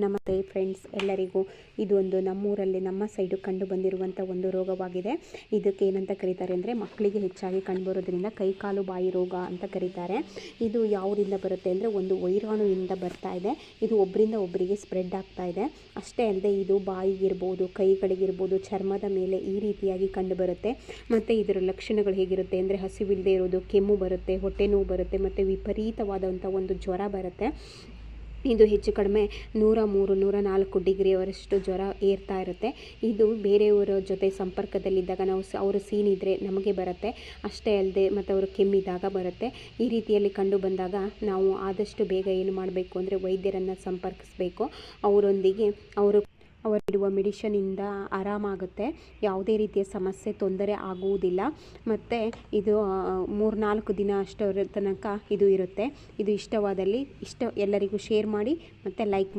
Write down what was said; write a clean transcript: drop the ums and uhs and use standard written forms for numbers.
ನಮಸ್ತೆ ಫ್ರೆಂಡ್ಸ್, ಎಲ್ಲರಿಗೂ ಇದು ಒಂದು ನಮ್ಮೂರಲ್ಲಿ ನಮ್ಮ ಸೈಡು ಕಂಡು ಬಂದಿರುವಂಥ ಒಂದು ರೋಗವಾಗಿದೆ. ಇದಕ್ಕೆ ಏನಂತ ಕರೀತಾರೆ ಅಂದರೆ, ಮಕ್ಕಳಿಗೆ ಹೆಚ್ಚಾಗಿ ಕಂಡುಬರೋದ್ರಿಂದ ಕೈಕಾಲು ಬಾಯಿ ರೋಗ ಅಂತ ಕರೀತಾರೆ. ಇದು ಯಾವುದರಿಂದ ಬರುತ್ತೆ ಅಂದರೆ, ಒಂದು ವೈರಾಣುವಿಂದ ಬರ್ತಾ ಇದೆ. ಇದು ಒಬ್ಬರಿಂದ ಒಬ್ಬರಿಗೆ ಸ್ಪ್ರೆಡ್ ಆಗ್ತಾ ಇದೆ. ಅಷ್ಟೇ ಅಲ್ಲದೆ ಇದು ಬಾಯಿಗಿರ್ಬೋದು, ಕೈಗಳಿಗಿರ್ಬೋದು, ಚರ್ಮದ ಮೇಲೆ ಈ ರೀತಿಯಾಗಿ ಕಂಡುಬರುತ್ತೆ. ಮತ್ತು ಇದರ ಲಕ್ಷಣಗಳು ಹೇಗಿರುತ್ತೆ ಅಂದರೆ, ಹಸಿವಿಲ್ಲದೆ ಇರೋದು, ಕೆಮ್ಮು ಬರುತ್ತೆ, ಹೊಟ್ಟೆ ನೋವು ಬರುತ್ತೆ, ಮತ್ತು ವಿಪರೀತವಾದಂಥ ಒಂದು ಜ್ವರ ಬರುತ್ತೆ. ಇದು ಹೆಚ್ಚು ಕಡಿಮೆ 103, 104 ಡಿಗ್ರಿಯವರಷ್ಟು ಜ್ವರ ಏರ್ತಾ ಇರುತ್ತೆ. ಇದು ಬೇರೆಯವರ ಜೊತೆ ಸಂಪರ್ಕದಲ್ಲಿದ್ದಾಗ ಅವರು ಸೀನಿದ್ರೆ ನಮಗೆ ಬರುತ್ತೆ. ಅಷ್ಟೇ ಅಲ್ಲದೆ ಮತ್ತು ಅವರು ಕೆಮ್ಮಿದಾಗ ಬರುತ್ತೆ. ಈ ರೀತಿಯಲ್ಲಿ ಕಂಡು ಬಂದಾಗ ನಾವು ಆದಷ್ಟು ಬೇಗ ಏನು ಮಾಡಬೇಕು ಅಂದರೆ, ವೈದ್ಯರನ್ನು ಸಂಪರ್ಕಿಸಬೇಕು. ಅವರೊಂದಿಗೆ ಅವರಿಡುವ ಮೆಡಿಷನಿಂದ ಆರಾಮಾಗುತ್ತೆ. ಯಾವುದೇ ರೀತಿಯ ಸಮಸ್ಯೆ ತೊಂದರೆ ಆಗುವುದಿಲ್ಲ. ಮತ್ತು ಇದು 3-4 ದಿನ ಅಷ್ಟರ ತನಕ ಇದು ಇರುತ್ತೆ. ಇದು ಇಷ್ಟವಾದಲ್ಲಿ ಎಲ್ಲರಿಗೂ ಶೇರ್ ಮಾಡಿ ಮತ್ತು ಲೈಕ್ ಮಾಡಿ.